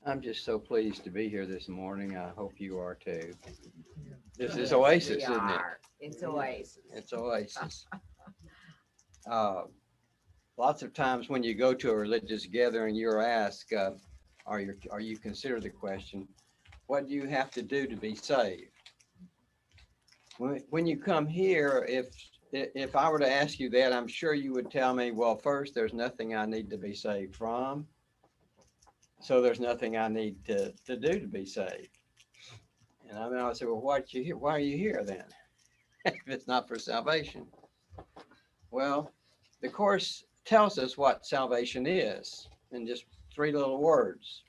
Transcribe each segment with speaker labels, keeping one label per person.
Speaker 1: I'm just so pleased to be here this morning. I hope you are too. This is
Speaker 2: Yes,
Speaker 1: Oasis,
Speaker 2: we
Speaker 1: isn't it?
Speaker 2: are. It's Oasis.
Speaker 1: It's Oasis. Uh, Lots of times when you go to a religious gathering, you're asked, are you considered the question, what do you have to do to be saved? When you come here, if I were to ask you that, I'm sure you would tell me, well, first, there's nothing I need to be saved from. So there's nothing I need to do to be saved. And I would say, well, why are you here then? If it's not for salvation. Well, the Course tells us what salvation is in just three little words.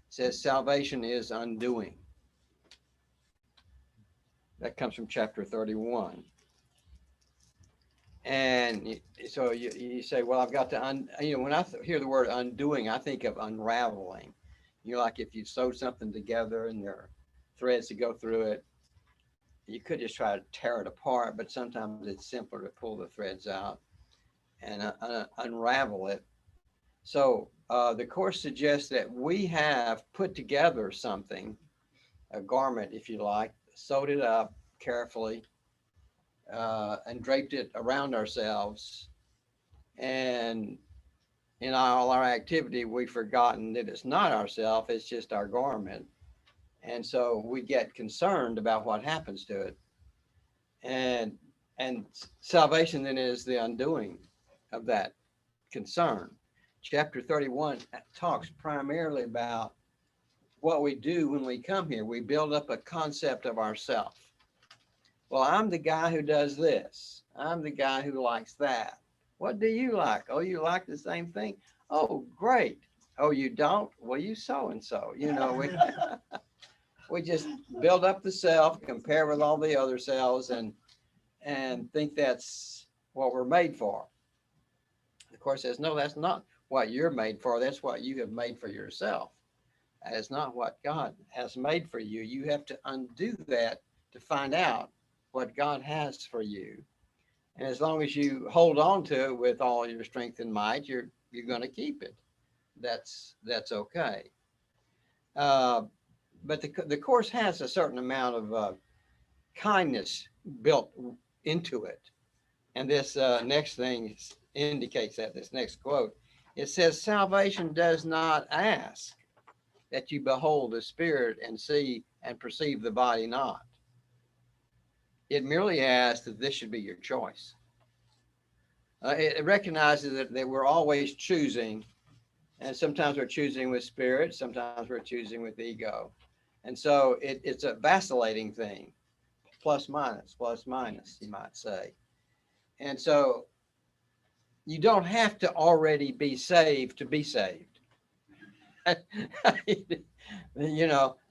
Speaker 1: It says salvation is undoing. That comes from chapter 31. And so you say, well, I've got to, when I hear the word undoing, I think of unraveling. Like if you sewed something together and there are threads to go through it, you could just try to tear it apart, but sometimes it's simpler to pull the threads out and unravel it. So the Course suggests that we have put together something, a garment, if you like, sewed it up carefully, and draped it around ourselves. And in all our activity, we've forgotten that it's not ourself, it's just our garment. And so we get concerned about what happens to it. And salvation then is the undoing of that concern. Chapter 31 talks primarily about what we do when we come here. We build up a concept of ourself. Well, I'm the guy who does this. I'm the guy who likes that. What do you like? Oh, you like the same thing? Oh, great. Oh, you don't? Well, you so and so. We just build up the self, compare with all the other selves, and think that's what we're made for. The Course says, no, that's not what you're made for. That's what you have made for yourself. That is not what God has made for you. You have to undo that to find out what God has for you. And as long as you hold on to it with all your strength and might, you're going to keep it. That's okay. But the Course has a certain amount of kindness built into it. And this next thing indicates that, this next quote. It says, salvation does not ask that you behold the spirit and see and perceive the body not. It merely asks that this should be your choice. It recognizes that we're always choosing, and sometimes we're choosing with spirit, sometimes we're choosing with ego. And so it's a vacillating thing, plus, minus, you might say. And so you don't have to already be saved to be saved.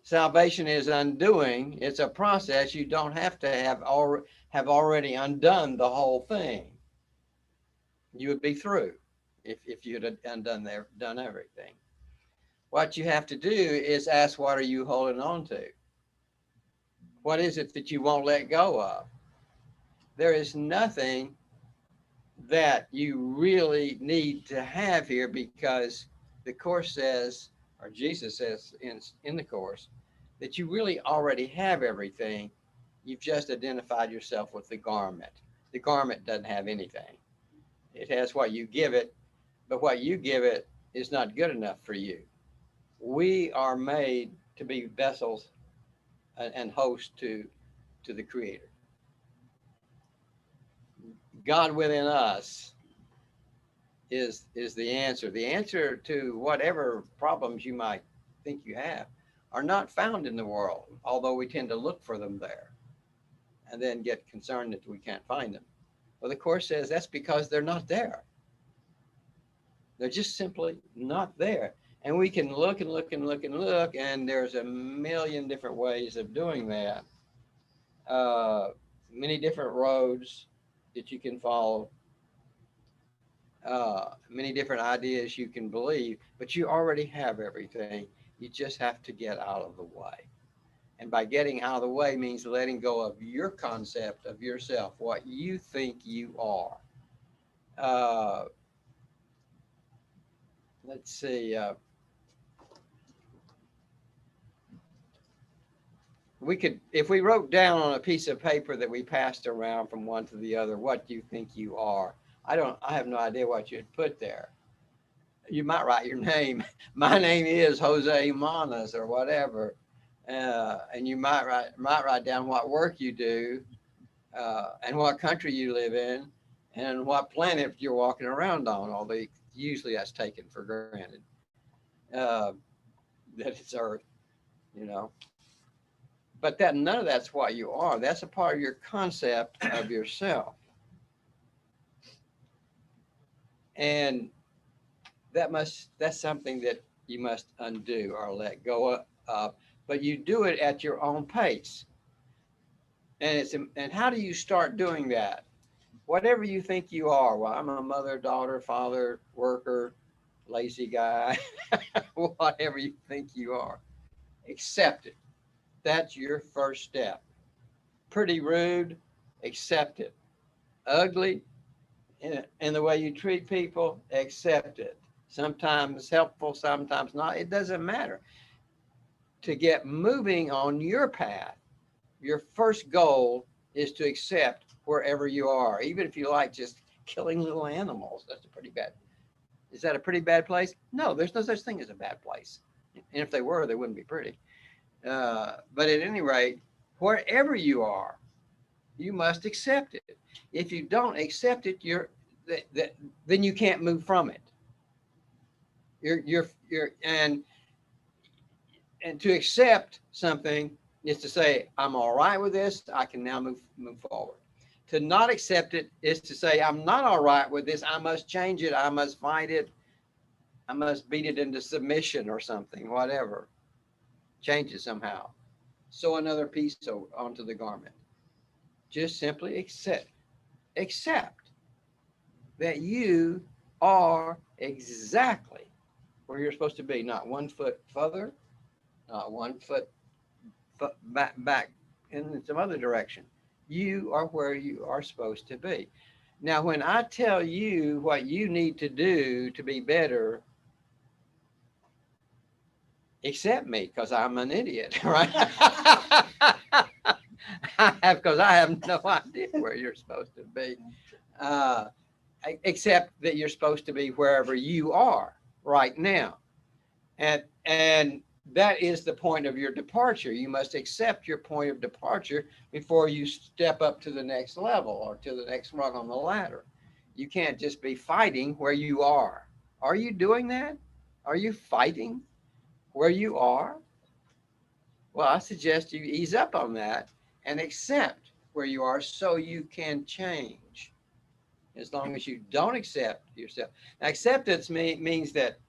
Speaker 1: Salvation is undoing. It's a process. You don't have to have already undone the whole thing. You would be through if you had done everything. What you have to do is ask, what are you holding on to? What is it that you won't let go of? There is nothing that you really need to have here, because the Course says, or Jesus says in the Course, that you really already have everything. You've just identified yourself with the garment. The garment doesn't have anything. It has what you give it, but what you give it is not good enough for you. We are made to be vessels and hosts to the Creator. God within us is the answer. The answer to whatever problems you might think you have are not found in the world, although we tend to look for them there and then get concerned that we can't find them. Well, the Course says that's because they're not there. They're just simply not there. And we can look and look and look and look, and there's a million different ways of doing that. Many different roads that you can follow. Many different ideas you can believe, but you already have everything. You just have to get out of the way. And by getting out of the way means letting go of your concept of yourself, what you think you are. Let's see. we could, if we wrote down on a piece of paper that we passed around from one to the other, what you think you are. I have no idea what you'd put there. You might write your name. My name is Jose Manas or whatever. And you might write down what work you do, and what country you live in, and what planet you're walking around on. Although usually that's taken for granted, uh, that it's Earth, you know. But that none of that's what you are. That's a part of your concept of yourself, and that's something that you must undo or let go of. But you do it at your own pace. And how do you start doing that? Whatever you think you are. Well, I'm a mother, daughter, father, worker, lazy guy, whatever you think you are. Accept it. That's your first step. Pretty rude, accept it. Ugly, in the way you treat people, accept it. Sometimes helpful, sometimes not. It doesn't matter. To get moving on your path, your first goal is to accept wherever you are, even if you like just killing little animals. That's a pretty bad. Is that a pretty bad place? No, there's no such thing as a bad place. And if they were, they wouldn't be pretty. But at any rate, wherever you are, you must accept it. If you don't accept it, then you can't move from it. You're and to accept something is to say, I'm all right with this. I can now move forward. To not accept it is to say, I'm not all right with this. I must change it. I must fight it. I must beat it into submission or something, whatever. Change it somehow. Sew another piece onto the garment. Just simply accept that you are exactly where you're supposed to be, not 1 foot further, not 1 foot back in some other direction. You are where you are supposed to be. Now, when I tell you what you need to do to be better, accept me, because I'm an idiot, right? Because I have no idea where you're supposed to be. Except that you're supposed to be wherever you are right now. And that is the point of your departure. You must accept your point of departure before you step up to the next level or to the next rung on the ladder. You can't just be fighting where you are. Are you doing that? Are you fighting where you are? Well, I suggest you ease up on that and accept where you are so you can change. As long as you don't accept yourself. Now, acceptance means that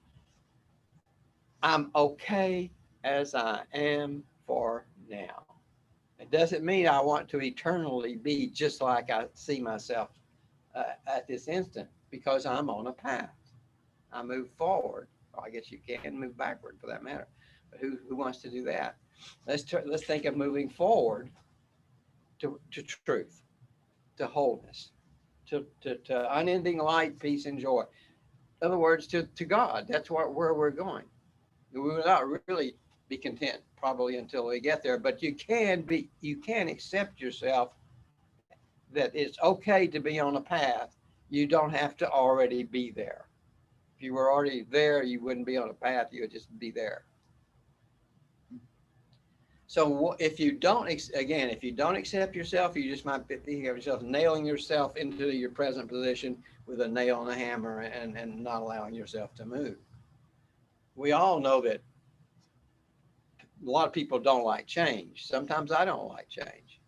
Speaker 1: I'm okay as I am for now. It doesn't mean I want to eternally be just like I see myself at this instant, because I'm on a path. I move forward. Well, I guess you can move backward for that matter. But who wants to do that? Let's think of moving forward to truth, to wholeness, to unending light, peace, and joy. In other words, to God. That's where we're going. We will not really be content probably until we get there, but you can accept yourself, that it's okay to be on a path. You don't have to already be there. If you were already there, you wouldn't be on a path. You would just be there. So if you don't accept yourself, you just might be thinking of yourself nailing yourself into your present position with a nail and a hammer, and not allowing yourself to move. We all know that a lot of people don't like change. Sometimes I don't like change.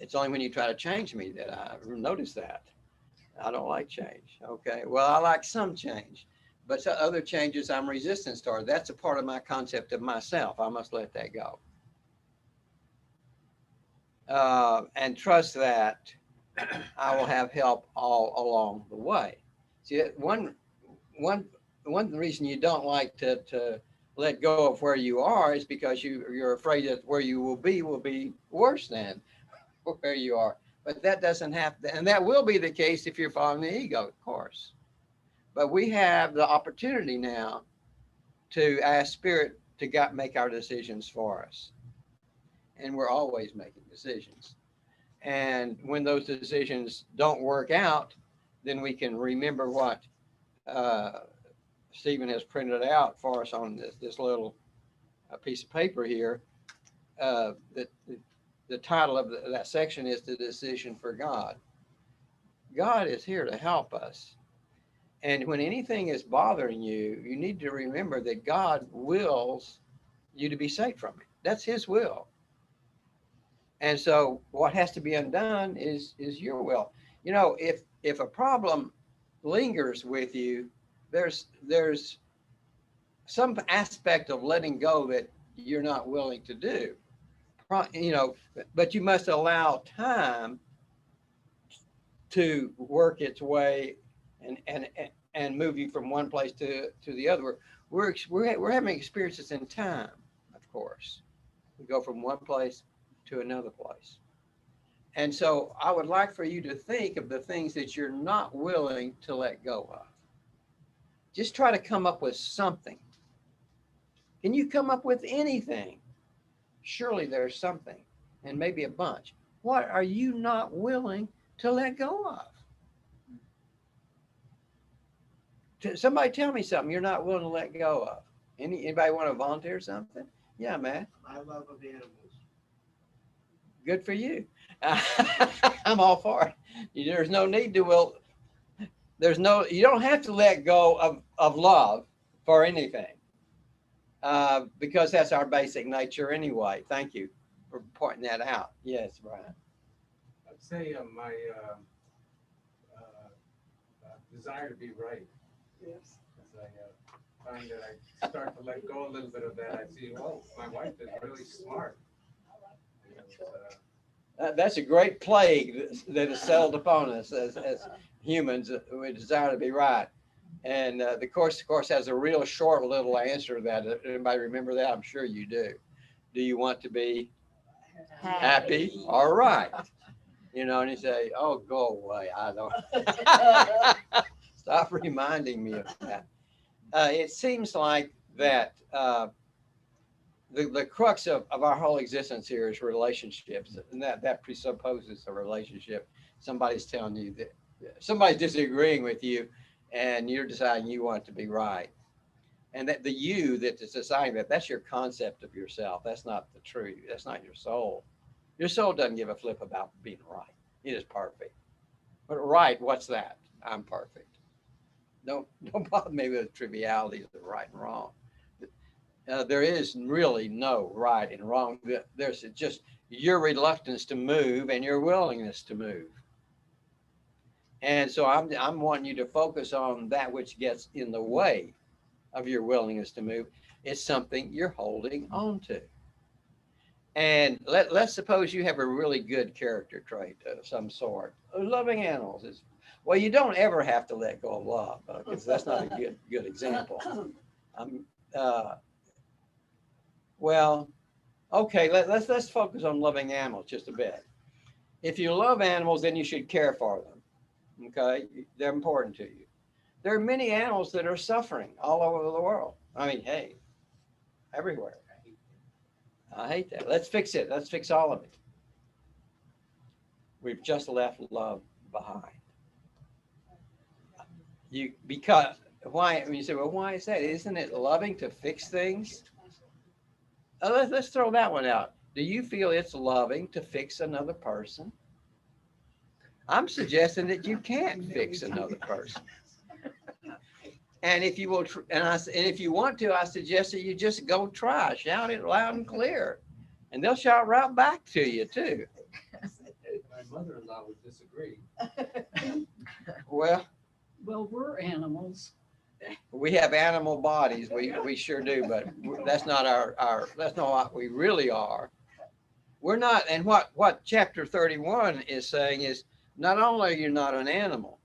Speaker 1: It's only when you try to change me that I notice that. I don't like change. Okay. Well, I like some change, but other changes I'm resistant toward. That's a part of my concept of myself. I must let that go. And trust that I will have help all along the way. See, one reason you don't like to let go of where you are is because you're afraid that where you will be worse than where you are. But that doesn't have to, and that will be the case if you're following the ego, of course. But we have the opportunity now to ask Spirit make our decisions for us. And we're always making decisions. And when those decisions don't work out, then we can remember what uh, Stephen has printed out for us on this little piece of paper here. The title of that section is The Decision for God. God is here to help us. And when anything is bothering you, you need to remember that God wills you to be saved from it. That's his will. And so what has to be undone is your will. You know, if a problem lingers with you, there's some aspect of letting go that you're not willing to do. You know, but you must allow time to work its way and move you from one place to the other. We're having experiences in time, of course. We go from one place to another place. And so I would like for you to think of the things that you're not willing to let go of. Just try to come up with something. Can you come up with anything? Surely there's something, and maybe a bunch. What are you not willing to let go of? Somebody tell me something you're not willing to let go of. Anybody want to volunteer something? Yeah, Matt.
Speaker 2: My love of animals.
Speaker 1: Good for you. I'm all for it. There's no need to you don't have to let go of love for anything, because that's our basic nature anyway. Thank you for pointing that out. Yes, Brian.
Speaker 3: I'd say my desire to be right.
Speaker 2: Yes.
Speaker 3: As I find that I start to let go a little bit of that, I see, well, my wife is really smart.
Speaker 1: That's a great plague that is settled upon us as humans. We desire to be right. And the course, of course, has a real short little answer to that. Anybody remember that? I'm sure you do. Do you want to be happy? All right. You know, and you say, oh, go away. I don't. Stop reminding me of that. It seems like that the crux of our whole existence here is relationships, and that presupposes a relationship. Somebody's telling you that somebody's disagreeing with you, and you're deciding you want to be right. And that the you that is deciding that's your concept of yourself. That's not the truth. That's not your soul. Your soul doesn't give a flip about being right. It is perfect. But right, what's that? I'm perfect. Don't bother me with trivialities of right and wrong. There is really no right and wrong. There's just your reluctance to move and your willingness to move. And so I'm wanting you to focus on that which gets in the way of your willingness to move. It's something you're holding on to. And let's suppose you have a really good character trait of some sort. Loving animals is, well, you don't ever have to let go of love, because that's not a good example. Well, okay, let's focus on loving animals just a bit. If you love animals, then you should care for them. Okay, they're important to you. There are many animals that are suffering all over the world. I mean, hey, everywhere. I hate that. Let's fix it. Let's fix all of it. We've just left love behind. Because why? You say, well, why is that? Isn't it loving to fix things? Let's throw that one out. Do you feel it's loving to fix another person? I'm suggesting that you can't fix another person. And if you will, and if you want to, I suggest that you just go try, shout it loud and clear, and they'll shout right back to you too.
Speaker 3: My mother-in-law would disagree.
Speaker 1: Well,
Speaker 4: we're animals.
Speaker 1: We have animal bodies. We sure do, but that's not that's not what we really are. We're not. And what chapter 31 is saying is, not only are you not an animal,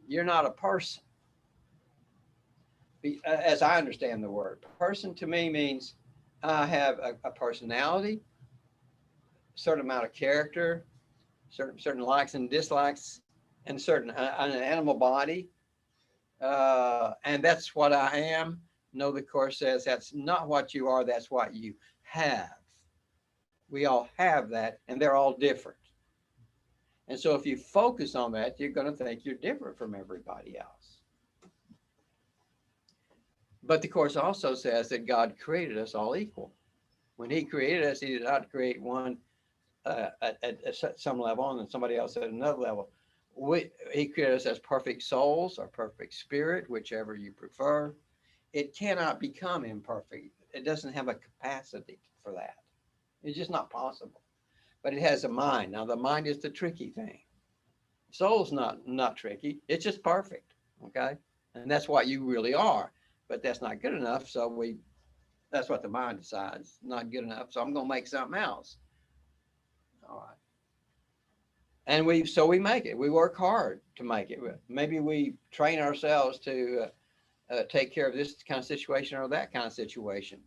Speaker 1: you're not a person. As I understand the word, person to me means I have a personality, a certain amount of character, certain likes and dislikes, and an animal body, and that's what I am. No, the Course says that's not what you are, that's what you have. We all have that, and they're all different. And so if you focus on that, you're going to think you're different from everybody else. But the Course also says that God created us all equal. When he created us, he did not create one at some level and then somebody else at another level. He created us as perfect souls or perfect spirit, whichever you prefer. It cannot become imperfect. It doesn't have a capacity for that. It's just not possible. But it has a mind. Now the mind is the tricky thing. Soul's not tricky. It's just perfect. Okay. And that's what you really are. But that's not good enough. So that's what the mind decides. Not good enough. So I'm going to make something else. All right. And we make it. We work hard to make it. Maybe we train ourselves to take care of this kind of situation or that kind of situation.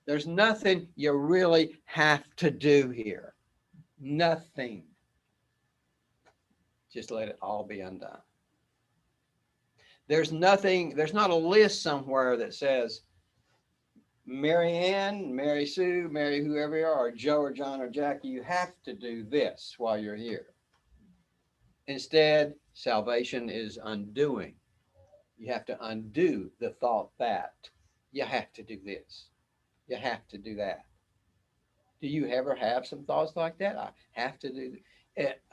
Speaker 1: There's nothing you really have to do here. Nothing. Just let it all be undone. There's not a list somewhere that says, Mary Ann, Mary Sue, Mary whoever you are, or Joe or John or Jackie, you have to do this while you're here. Instead, salvation is undoing. You have to undo the thought that you have to do this. You have to do that. Do you ever have some thoughts like that? I have to do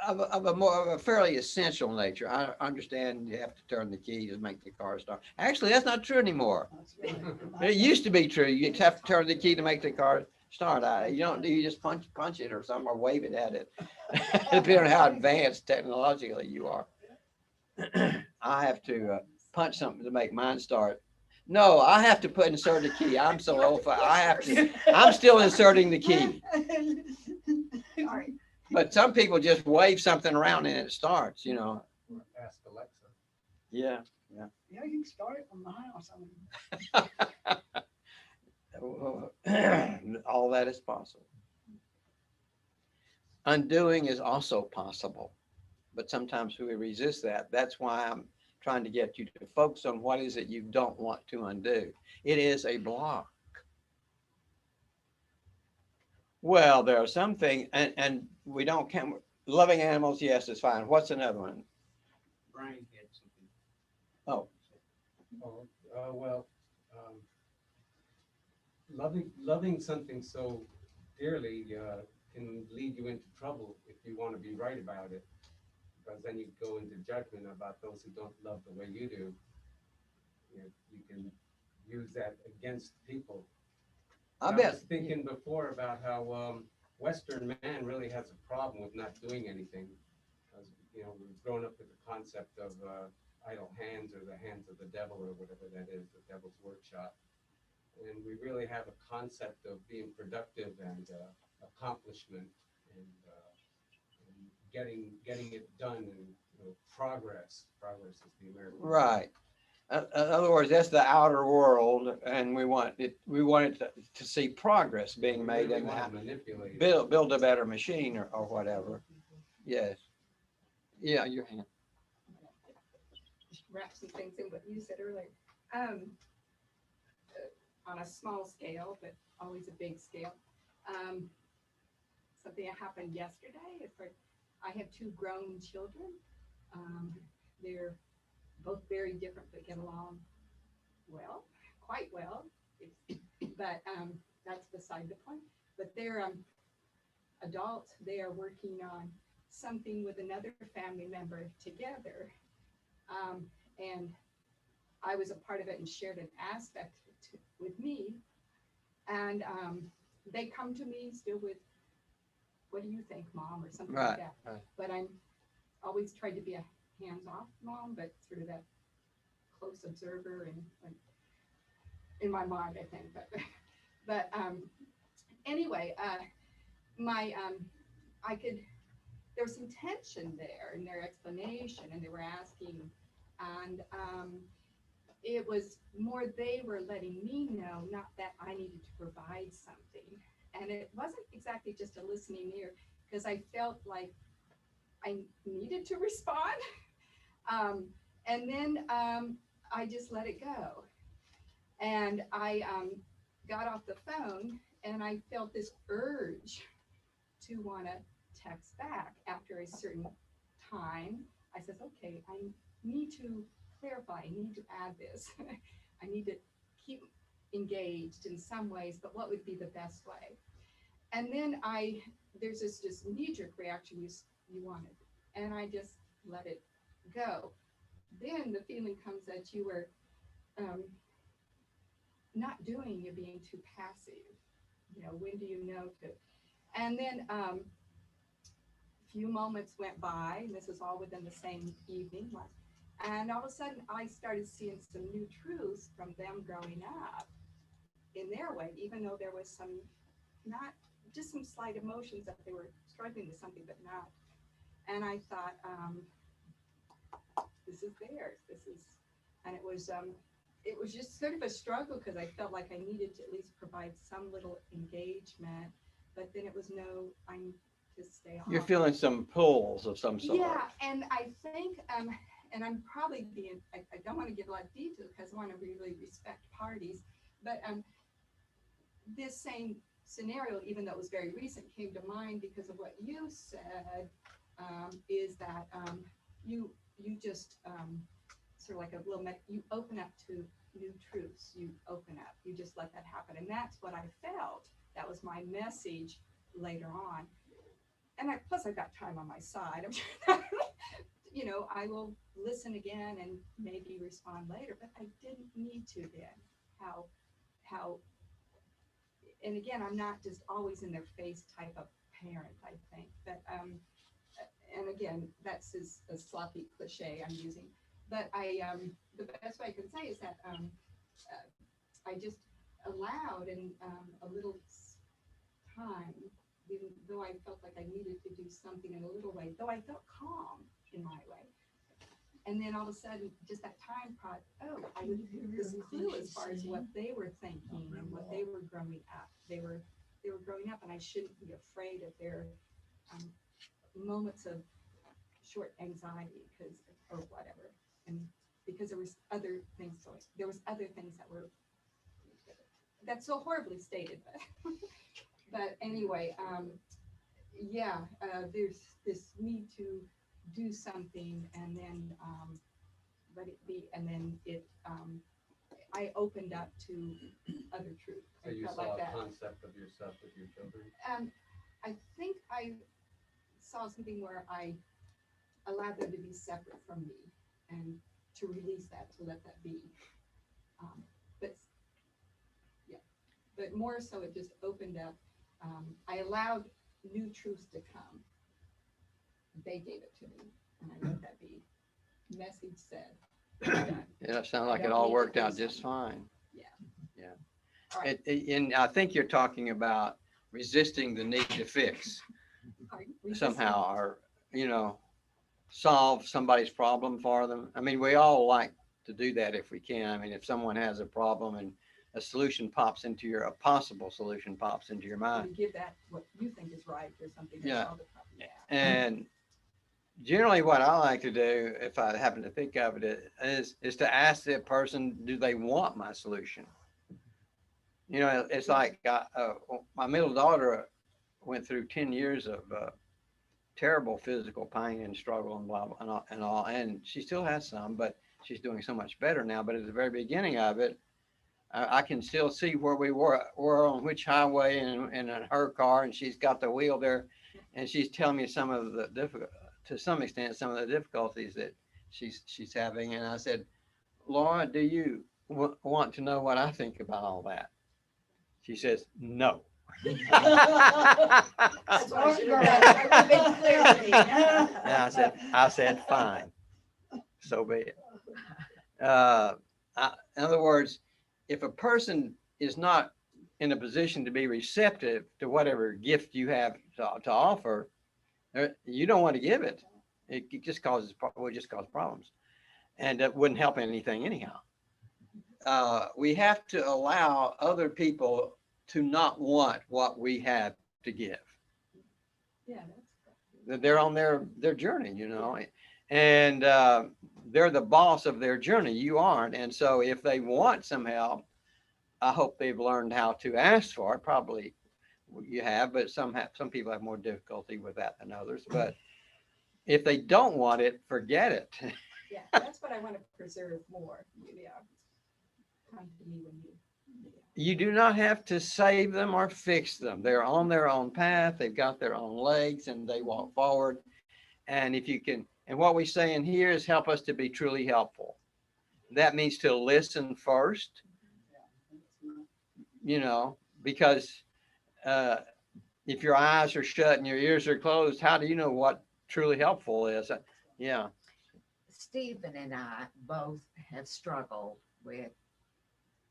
Speaker 1: of a fairly essential nature. I understand you have to turn the key to make the car start. Actually, that's not true anymore. It used to be true. You have to turn the key to make the car start. You just punch it or something or wave it at it. Depending on how advanced technologically you are. I have to punch something to make mine start. No, I have to insert the key. I'm so old. I'm still inserting the key. But some people just wave something around and it starts,
Speaker 3: Ask Alexa.
Speaker 1: Yeah.
Speaker 4: Yeah, you can start it from the house.
Speaker 1: All that is possible. Undoing is also possible, but sometimes we resist that. That's why I'm trying to get you to focus on what is it you don't want to undo. It is a block. Well, there are some things, and we don't count. Loving animals, yes, is fine. What's another one?
Speaker 3: Brian had something.
Speaker 1: Oh.
Speaker 3: Well, loving something so dearly can lead you into trouble if you want to be right about it, because then you go into judgment about those who don't love the way you do. You can use that against people.
Speaker 1: I
Speaker 3: was thinking before about how Western man really has a problem with not doing anything, because we've grown up with the concept of idle hands or the hands of the devil or whatever that is, the devil's workshop, and we really have a concept of being productive and accomplishment and getting it done and progress. Progress is the American word.
Speaker 1: Right. In other words, that's the outer world, and we want it to see progress being made in that. Build a better machine or whatever. Yes. Yeah, your hand.
Speaker 2: Wrap some things in what you said earlier. On a small scale, but always a big scale. Something that happened yesterday is I have two grown children. They're both very different, but get along well, quite well. But that's beside the point. But they're adults. They are working on something with another family member together. And I was a part of it and shared an aspect with me. And they come to me still with, what do you think, Mom, or something like that. Right. But I'm always tried to be a hands-off mom, but sort of that close observer and in my mind, I think. But anyway, there was some tension there in their explanation, and they were asking, and it was more they were letting me know, not that I needed to provide something. And it wasn't exactly just a listening ear, because I felt like I needed to respond. And then I just let it go. And I got off the phone and I felt this urge to want to text back after a certain time. I said, okay, I need to clarify, I need to add this. I need to keep engaged in some ways, but what would be the best way? And then there's this just knee-jerk reaction you wanted, and I just let it go. Then the feeling comes that you were not doing, you're being too passive. When do you know to? And then a few moments went by, and this was all within the same evening. And all of a sudden, I started seeing some new truths from them growing up in their way, even though there was some, not just some slight emotions that they were struggling with something, but not. And I thought, this is theirs. And it was just sort of a struggle because I felt like I needed to at least provide some little engagement, but then it was no, I need to stay on.
Speaker 1: You're feeling some pulls of some sort.
Speaker 2: Yeah, and I think, and I'm probably I don't want to give a lot of detail because I want to really respect parties, but this same scenario, even though it was very recent, came to mind because of what you said, is that you just sort of like a little, you open up to new truths, you open up, you just let that happen. And that's what I felt. That was my message later on. And plus I've got time on my side. I'm sure, I will listen again and maybe respond later, but I didn't need to then. How, and again, I'm not just always in their face type of parent, I think, but, and again, that's a sloppy cliche I'm using, but the best way I can say is that I just allowed and a little time, even though I felt like I needed to do something in a little way, though I felt calm in my way. And then all of a sudden, just that time I would hear this clue as far as what they were thinking and what they were growing up. They were growing up, and I shouldn't be afraid of their moments of short anxiety or whatever. And because there was other things that were, that's so horribly stated, but anyway, there's this need to do something and then let it be, and then I opened up to other truth.
Speaker 3: So you saw a concept of yourself with your children?
Speaker 2: I think I saw something where I allowed them to be separate from me and to release that, to let that be. But more so it just opened up. I allowed new truths to come. They gave it to me, and I let that be. Message said.
Speaker 1: Yeah, it sounds like it all worked out just fine.
Speaker 2: Yeah.
Speaker 1: Yeah.
Speaker 2: All right.
Speaker 1: And I think you're talking about resisting the need to fix somehow, or, solve somebody's problem for them. I mean, we all like to do that if we can. I mean, if someone has a problem and a possible solution pops into your mind.
Speaker 2: You give that what you think is right or something.
Speaker 1: Yeah.
Speaker 2: Solve the problem. Yeah.
Speaker 1: And generally what I like to do, if I happen to think of it, is to ask the person, do they want my solution? It's like my middle daughter went through 10 years of terrible physical pain and struggle and blah, blah, and all, and she still has some, but she's doing so much better now. But at the very beginning of it, I can still see where we were on which highway and in her car, and she's got the wheel there, and she's telling me to some extent, some of the difficulties that she's having. And I said, Laura, do you want to know what I think about all that? She says, no.
Speaker 4: That's why I should have been clear to me.
Speaker 1: And I said, fine. So be it. In other words, if a person is not in a position to be receptive to whatever gift you have to offer, you don't want to give it. It just would just cause problems, and it wouldn't help anything anyhow. We have to allow other people to not want what we have to give.
Speaker 2: Yeah.
Speaker 1: They're on their journey, and they're the boss of their journey. You aren't. And so if they want some help, I hope they've learned how to ask for it. Probably you have, but some people have more difficulty with that than others. But if they don't want it, forget it.
Speaker 2: Yeah, that's what I want to preserve more. Yeah. Come to me when you.
Speaker 1: You do not have to save them or fix them. They're on their own path. They've got their own legs and they walk forward. And if you can, and what we say in here is help us to be truly helpful. That means to listen first, because if your eyes are shut and your ears are closed, how do you know what truly helpful is? Yeah.
Speaker 5: Stephen and I both have struggled with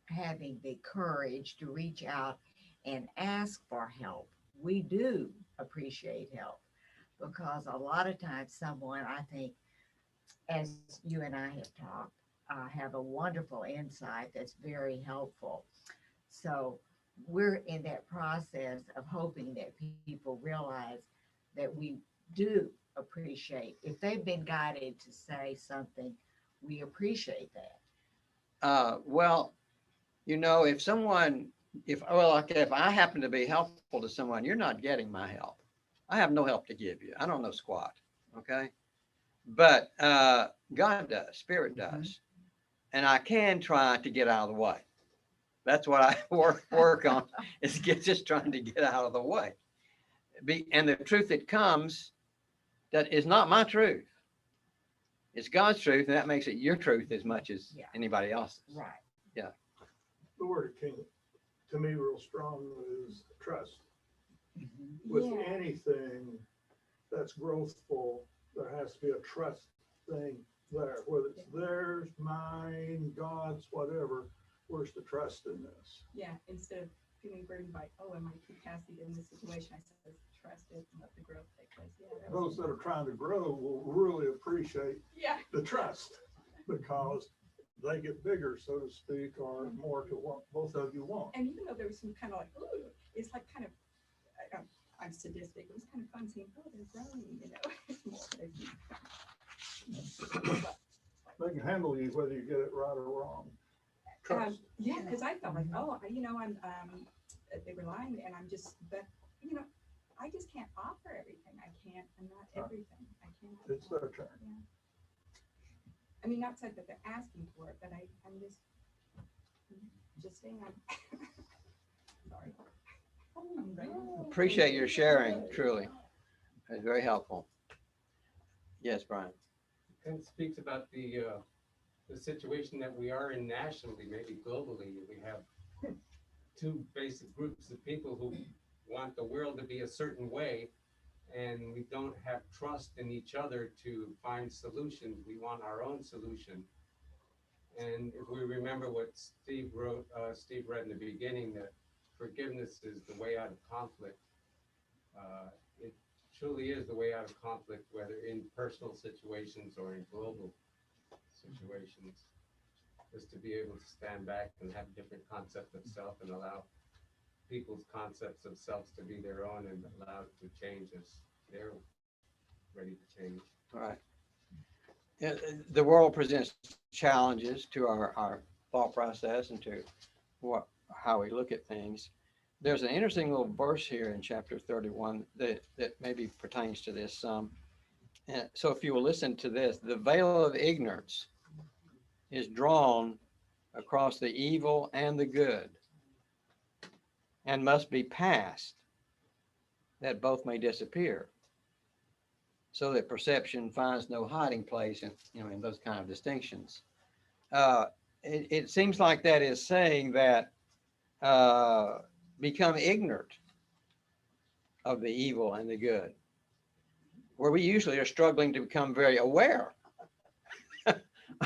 Speaker 5: having the courage to reach out and ask for help. We do appreciate help because a lot of times someone, I think, as you and I have talked, have a wonderful insight that's very helpful. So we're in that process of hoping that people realize that we do appreciate if they've been guided to say something, we appreciate that.
Speaker 1: Well, if I happen to be helpful to someone, you're not getting my help. I have no help to give you. I don't know squat. Okay. But God does, Spirit does. And I can try to get out of the way. That's what I work on is just trying to get out of the way. And the truth that comes that is not my truth. It's God's truth, and that makes it your truth as much as anybody else's.
Speaker 5: Right.
Speaker 1: Yeah.
Speaker 6: The word that came to me real strong is trust. With anything that's growthful, there has to be a trust thing there, whether it's theirs, mine, God's, whatever. Where's the trust in this?
Speaker 2: Yeah, instead of feeling burdened by, oh, am I capacity in this situation? I said, trust it and let the growth take place. Yeah,
Speaker 6: Those that are trying to grow will really appreciate the trust because they get bigger, so to speak, or more to what both of you want.
Speaker 2: And even though there was some kind of like, ooh, it's like kind of, I'm sadistic. It was kind of fun seeing, oh, they're growing, It's more,
Speaker 6: They can handle you whether you get it right or wrong. Trust.
Speaker 2: Yeah, because I felt like, oh, I'm they were lying, and I'm just, but I just can't offer everything. I'm not everything. I can't.
Speaker 6: It's their turn.
Speaker 2: Yeah. I mean, not said that they're asking for it, but I'm just saying I'm sorry.
Speaker 1: Appreciate your sharing, truly. It's very helpful. Yes, Brian.
Speaker 3: And it speaks about the situation that we are in nationally, maybe globally. We have two basic groups of people who want the world to be a certain way, and we don't have trust in each other to find solutions. We want our own solution. And if we remember what Steve read in the beginning, that forgiveness is the way out of conflict. It truly is the way out of conflict, whether in personal situations or in global situations, is to be able to stand back and have a different concept of self and allow people's concepts of selves to be their own and allow it to change as they're ready to change.
Speaker 1: All right. The world presents challenges to our thought process and to how we look at things. There's an interesting little verse here in chapter 31 that maybe pertains to this some. And so if you will listen to this, the veil of ignorance is drawn across the evil and the good and must be passed that both may disappear, so that perception finds no hiding place in those kind of distinctions. It seems like that is saying that become ignorant of the evil and the good, where we usually are struggling to become very aware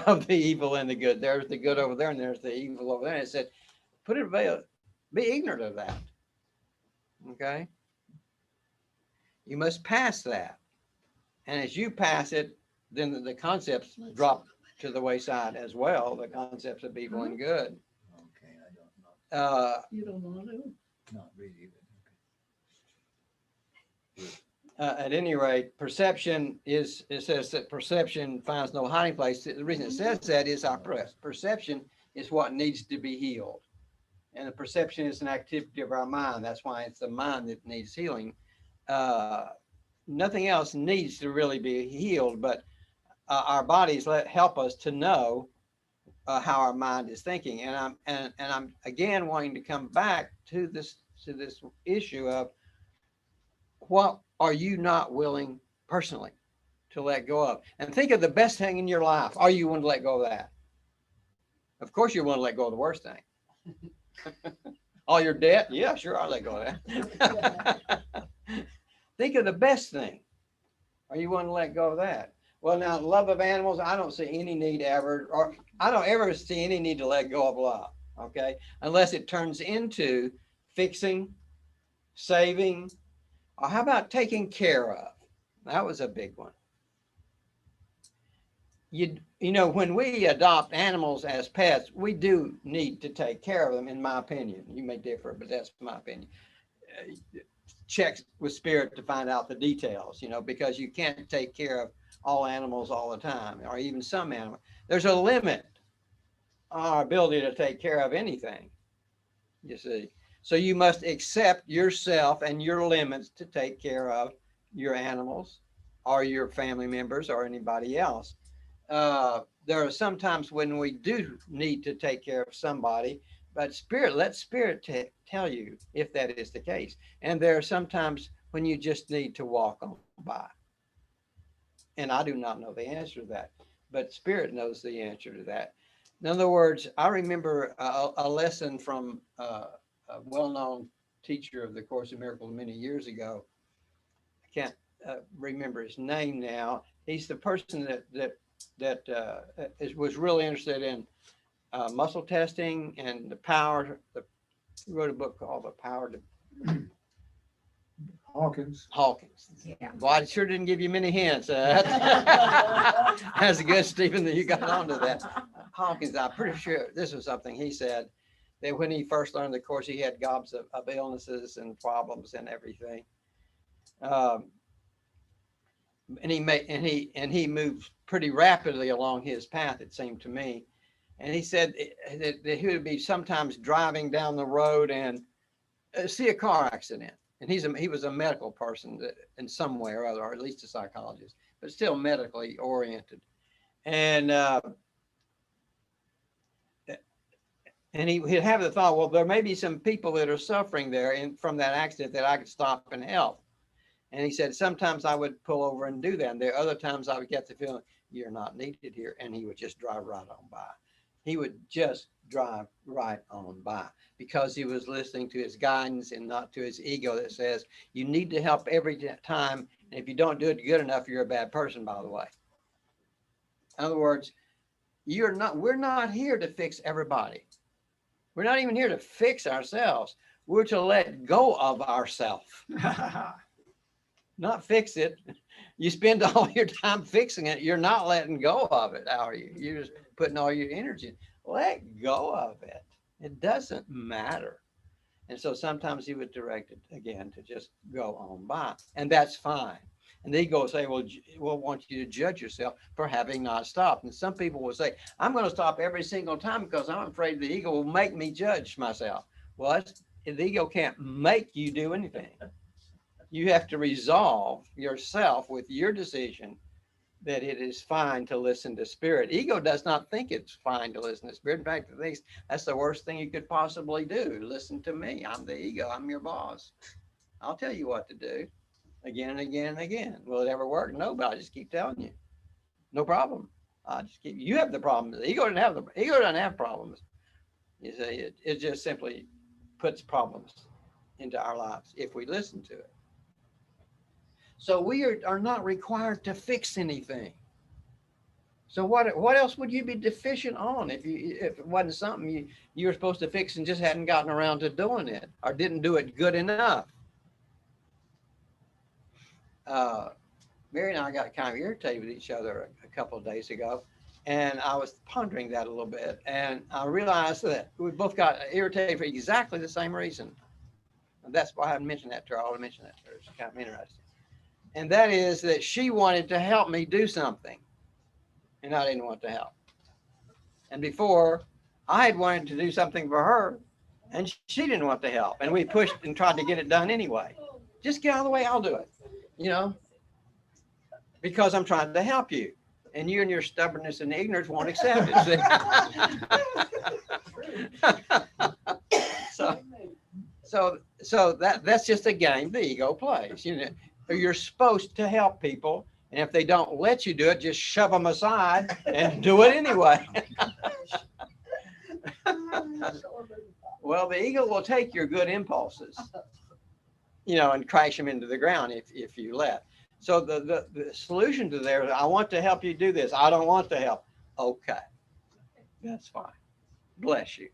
Speaker 1: of the evil and the good. There's the good over there and there's the evil over there. And it said, put it veil, be ignorant of that. Okay? You must pass that. And as you pass it, then the concepts drop to the wayside as well, the concepts of evil and good.
Speaker 7: Okay, I don't know.
Speaker 4: You don't want to?
Speaker 7: Not really.
Speaker 1: At any rate, it says that perception finds no hiding place. The reason it says that is our perception is what needs to be healed. and the perception is an activity of our mind. That's why it's the mind that needs healing. Nothing else needs to really be healed, but our bodies help us to know how our mind is thinking. And I'm again wanting to come back to this issue of what are you not willing personally to let go of? And think of the best thing in your life. Are you willing to let go of that? Of course, you're willing to let go of the worst thing. All your debt? Yeah, sure, I'll let go of that. Think of the best thing. Are you willing to let go of that? Well, now, love of animals, I don't see any need ever, or I don't ever see any need to let go of love, okay? Unless it turns into fixing, saving, or how about taking care of? That was a big one. You know, when we adopt animals as pets, we do need to take care of them, in my opinion. You may differ, but that's my opinion. Check with spirit to find out the details, you know, because you can't take care of all animals all the time, or even some animals. There's a limit on our ability to take care of anything, you see. So you must accept yourself and your limits to take care of your animals or your family members or anybody else. There are some times when we do need to take care of somebody, but let spirit tell you if that is the case. And there are some times when you just need to walk on by. And I do not know the answer to that, but spirit knows the answer to that. In other words, I remember a lesson from a well-known teacher of the Course in Miracles many years ago. I can't remember his name now. He's the person that was really interested in muscle testing and the power. He wrote a book called The Power to
Speaker 8: Hawkins.
Speaker 5: Yeah.
Speaker 1: Well, I sure didn't give you many hints. That's good, Stephen, that you got onto that. Hawkins, I'm pretty sure this was something he said, that when he first learned the course, he had gobs of illnesses and problems and everything. And he moved pretty rapidly along his path, it seemed to me. And he said that he would be sometimes driving down the road and see a car accident. And he was a medical person in some way or other, or at least a psychologist, but still medically oriented. And he'd have the thought, well, there may be some people that are suffering there from that accident that I could stop and help. And he said, sometimes I would pull over and do that. And there are other times I would get the feeling, you're not needed here. And he would just drive right on by. He would just drive right on by because he was listening to his guidance and not to his ego that says, you need to help every time. And if you don't do it good enough, you're a bad person, by the way. In other words, we're not here to fix everybody. We're not even here to fix ourselves. We're to let go of ourselves. Not fix it. You spend all your time fixing it. You're not letting go of it, are you? You're just putting all your energy in. Let go of it. It doesn't matter. And so sometimes he would direct it again to just go on by. And that's fine. And the ego will say, well, we'll want you to judge yourself for having not stopped. And some people will say, I'm going to stop every single time because I'm afraid the ego will make me judge myself. Well, the ego can't make you do anything. You have to resolve yourself with your decision that it is fine to listen to spirit. Ego does not think it's fine to listen to spirit. In fact, it thinks that's the worst thing you could possibly do. Listen to me. I'm the ego. I'm your boss. I'll tell you what to do again and again and again. Will it ever work? No, but I just keep telling you. No problem. You have the problem. The ego doesn't have problems. You see, it just simply puts problems into our lives if we listen to it. So we are not required to fix anything. So what else would you be deficient on if it wasn't something you were supposed to fix and just hadn't gotten around to doing it or didn't do it good enough? Mary and I got kind of irritated with each other a couple of days ago, and I was pondering that a little bit, and I realized that we both got irritated for exactly the same reason. And that's why I hadn't mentioned that to her. I ought to mention that to her. It's kind of interesting. And that is that she wanted to help me do something, and I didn't want to help. And before, I had wanted to do something for her, And she didn't want the help. And we pushed and tried to get it done anyway. Just get out of the way, I'll do it. You know, because I'm trying to help you. And you and your stubbornness and ignorance won't accept it. So that's just a game the ego plays. You know, you're supposed to help people. And if they don't let you do it, just shove them aside and do it anyway. Well, the ego will take your good impulses, you know, and crash them into the ground if you let. So the solution to there, I want to help you do this. I don't want to help. Okay, that's fine. Bless you.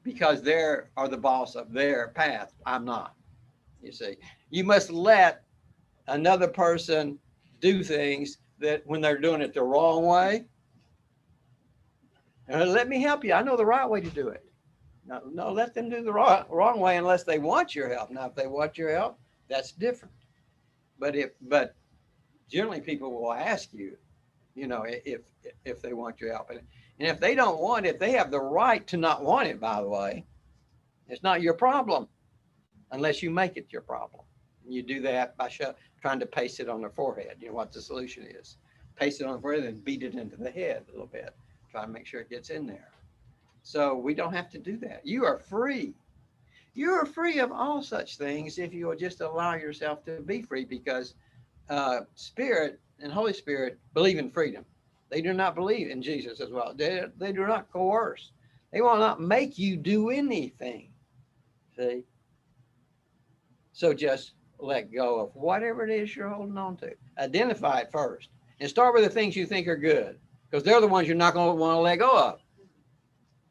Speaker 1: Because they are the boss of their path. I'm not. You see, you must let another person do things that when they're doing it the wrong way. Let me help you. I know the right way to do it. No, let them do the wrong way unless they want your help. Now, if they want your help, that's different. But generally people will ask you, you know, if they want your help. And if they don't want it, they have the right to not want it, by the way. It's not your problem unless you make it your problem. And you do that by trying to paste it on their forehead. You know what the solution is. Paste it on the forehead and beat it into the head a little bit. Try to make sure it gets in there. So we don't have to do that. You are free. You are free of all such things if you will just allow yourself to be free, because Spirit and Holy Spirit believe in freedom. They do not believe in Jesus as well. They do not coerce. They will not make you do anything. See? So just let go of whatever it is you're holding on to. Identify it first and start with the things you think are good, because they're the ones you're not going to want to let go of.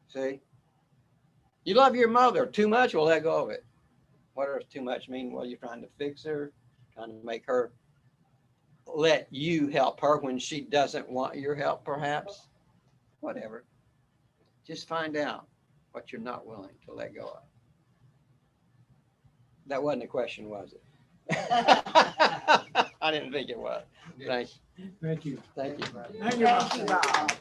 Speaker 1: See? You love your mother too much, well, let go of it. What does too much mean? Well, you're trying to fix her, trying to make her let you help her when she doesn't want your help, perhaps. Whatever. Just find out what you're not willing to let go of. That wasn't a question, was it? I didn't think it was. Thank you.
Speaker 8: Thank you.
Speaker 1: Thank you.
Speaker 8: Thank you, Bob.
Speaker 5: Thank you, Bob.